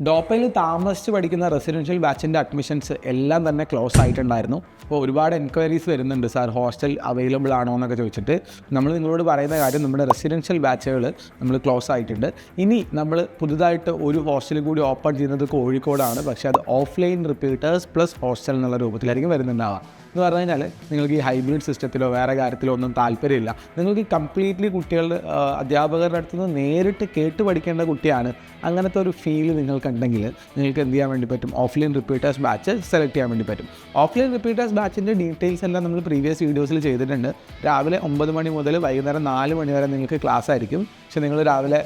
ഡോപ്പയിൽ താമസിച്ച് പഠിക്കുന്ന residential ബാച്ചിൻ്റെ admissions എല്ലാം തന്നെ ക്ലോസ് ആയിട്ടുണ്ടായിരുന്നു. അപ്പോൾ ഒരുപാട് എൻക്വയറീസ് വരുന്നുണ്ട്, സാർ ഹോസ്റ്റൽ അവൈലബിൾ ആണോ എന്നൊക്കെ ചോദിച്ചിട്ട്. നമ്മൾ നിങ്ങളോട് പറയുന്ന കാര്യം, നമ്മുടെ റെസിഡൻഷ്യൽ ബാച്ചുകൾ നമ്മൾ ക്ലോസ് ആയിട്ടുണ്ട്. ഇനി നമ്മൾ പുതുതായിട്ട് ഒരു ഹോസ്റ്റൽ കൂടി ഓപ്പൺ ചെയ്യുന്നത് കോഴിക്കോടാണ്. പക്ഷേ അത് ഓഫ്ലൈൻ റിപ്പീറ്റേഴ്സ് പ്ലസ് ഹോസ്റ്റൽ എന്നുള്ള രൂപത്തിലായിരിക്കും വരുന്നുണ്ടാവുക. എന്ന് പറഞ്ഞു കഴിഞ്ഞാൽ നിങ്ങൾക്ക് ഈ ഹൈബ്രിഡ് സിസ്റ്റത്തിലോ വേറെ കാര്യത്തിലോ ഒന്നും താല്പര്യമില്ല, നിങ്ങൾക്ക് കംപ്ലീറ്റ്ലി കുട്ടികളുടെ അധ്യാപകരുടെ അടുത്ത് നിന്ന് നേരിട്ട് കേട്ട് പഠിക്കേണ്ട കുട്ടിയാണ്, അങ്ങനത്തെ ഒരു ഫീൽ നിങ്ങൾക്കുണ്ടെങ്കിൽ നിങ്ങൾക്ക് എന്ത് ചെയ്യാൻ വേണ്ടി പറ്റും, ഓഫ്ലൈൻ റിപ്പീറ്റേഴ്സ് ബാച്ച് സെലക്ട് ചെയ്യാൻ വേണ്ടി പറ്റും. ഓഫ്ലൈൻ റിപ്പീറ്റേഴ്സ് ബാച്ചിൻ്റെ ഡീറ്റെയിൽസ് എല്ലാം നമ്മൾ പ്രീവിയസ് വീഡിയോസിൽ ചെയ്തിട്ടുണ്ട്. രാവിലെ 9 മണി മുതൽ വൈകുന്നേരം 4 മണി വരെ നിങ്ങൾക്ക് ക്ലാസ് ആയിരിക്കും. പക്ഷേ നിങ്ങൾ രാവിലെ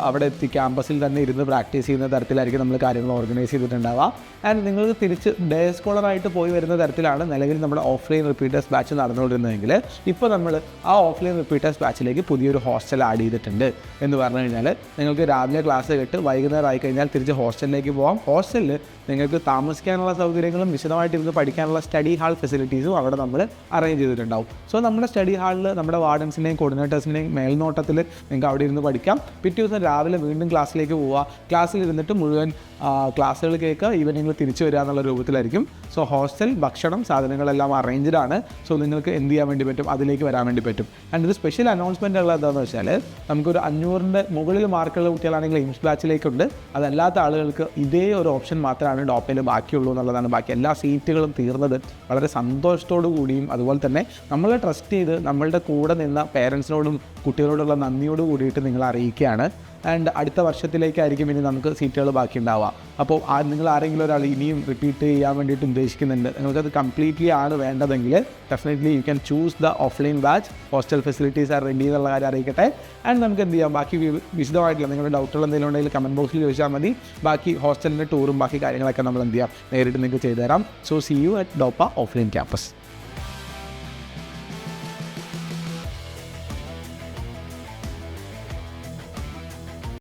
അവിടെ എത്തി ക്യാമ്പസിൽ തന്നെ ഇരുന്ന് പ്രാക്ടീസ് ചെയ്യുന്ന തരത്തിലായിരിക്കും നമ്മൾ കാര്യങ്ങൾ ഓർഗനൈസ് ചെയ്തിട്ടുണ്ടാവുക. ആൻഡ് നിങ്ങൾക്ക് തിരിച്ച് ഡേ സ്കോളറായിട്ട് പോയി വരുന്ന തരത്തിലാണ് നിലവിൽ നമ്മുടെ ഓഫ്ലൈൻ റിപ്പീറ്റേഴ്സ് ബാച്ച് നടന്നുകൊണ്ടിരുന്നതെങ്കിൽ, ഇപ്പോൾ നമ്മൾ ആ ഓഫ്ലൈൻ റിപ്പീറ്റേഴ്സ് ബാച്ചിലേക്ക് പുതിയൊരു ഹോസ്റ്റൽ ആഡ് ചെയ്തിട്ടുണ്ട്. എന്ന് പറഞ്ഞു കഴിഞ്ഞാൽ നിങ്ങൾക്ക് രാവിലെ ക്ലാസ് കേട്ട് വൈകുന്നേരം ആയിക്കഴിഞ്ഞാൽ തിരിച്ച് ഹോസ്റ്റലിലേക്ക് പോകാം. ഹോസ്റ്റലിൽ നിങ്ങൾക്ക് താമസിക്കാനുള്ള സൗകര്യങ്ങളും വിശദമായിട്ട് ഇരുന്ന് പഠിക്കാനുള്ള സ്റ്റഡി ഹാൾ ഫെസിലിറ്റീസും അവിടെ നമ്മൾ അറേഞ്ച് ചെയ്തിട്ടുണ്ടാവും. സോ നമ്മുടെ സ്റ്റഡി ഹാളിൽ നമ്മുടെ വാർഡൻസിൻ്റെയും കോർഡിനേറ്റേഴ്സിൻ്റെയും മേൽനോട്ടത്തിൽ നിങ്ങൾക്ക് അവിടെ ഇരുന്ന് പഠിക്കാം. പിറ്റേ ദിവസം രാവിലെ വീണ്ടും ക്ലാസ്സിലേക്ക് പോവുക, ക്ലാസ്സിൽ ഇരുന്നിട്ട് മുഴുവൻ ക്ലാസ്സുകൾ കേൾക്കുക, ഈവനിങ്ങിൽ തിരിച്ചു വരിക എന്നുള്ള രൂപത്തിലായിരിക്കും. സോ ഹോസ്റ്റൽ ഭക്ഷണം സാധനങ്ങളെല്ലാം അറേഞ്ച്ഡ് ആണ്. സോ നിങ്ങൾക്ക് എന്ത് ചെയ്യാൻ വേണ്ടി പറ്റും, അതിലേക്ക് വരാൻ വേണ്ടി പറ്റും. ആൻഡ് ഇത് സ്പെഷ്യൽ അനൗൺസ്മെൻ്റ് ഉള്ളത് എന്താണെന്ന് വെച്ചാൽ, നമുക്കൊരു 500ൻ്റെ മുകളിൽ മാർക്കുള്ള കുട്ടികളാണെങ്കിൽ എയിംസ് ബാച്ചിലേക്കുണ്ട്. അതല്ലാത്ത ആളുകൾക്ക് ഇതേ ഒരു ഓപ്ഷൻ മാത്രമാണ് ഡോപ്പയിൽ ബാക്കിയുള്ളൂ എന്നുള്ളതാണ്. ബാക്കി എല്ലാ സീറ്റുകളും തീർന്നത് വളരെ സന്തോഷത്തോടു കൂടിയും അതുപോലെ തന്നെ നമ്മളെ ട്രസ്റ്റ് ചെയ്ത് നമ്മളുടെ കൂടെ നിന്ന പേരൻസിനോടും കുട്ടികളോടുള്ള നന്ദിയോട് കൂടിയിട്ട് നിങ്ങൾ അറിയിക്കുകയാണ്. ആൻഡ് അടുത്ത വർഷത്തിലേക്കായിരിക്കും ഇനി നമുക്ക് സീറ്റുകൾ ബാക്കി ഉണ്ടാവുക. അപ്പോൾ നിങ്ങൾ ആരെങ്കിലും ഒരാൾ ഇനിയും റിപ്പീറ്റ് ചെയ്യാൻ വേണ്ടിയിട്ട് ഉദ്ദേശിക്കുന്നുണ്ട്, നിങ്ങൾക്കത് കംപ്ലീറ്റ്ലി ആണ് വേണ്ടതെങ്കിൽ definitely you can choose the offline batch. Hostel facilities are ready എന്നുള്ള കാര്യം അറിയിക്കട്ടെ. ആൻഡ് നമുക്ക് എന്ത് ചെയ്യാം, ബാക്കി വിശദമായിട്ടുള്ള നിങ്ങളുടെ ഡൗട്ടുകൾ എന്തെങ്കിലും ഉണ്ടെങ്കിൽ കമൻറ്റ് ബോക്സിൽ ചോദിച്ചാൽ മതി. ബാക്കി ഹോസ്റ്റലിൻ്റെ ടൂറും ബാക്കി കാര്യങ്ങളൊക്കെ നമ്മൾ എന്ത് ചെയ്യാം, നേരിട്ട് നിങ്ങൾക്ക് ചെയ്തു തരാം. So see you at Dopa offline campus.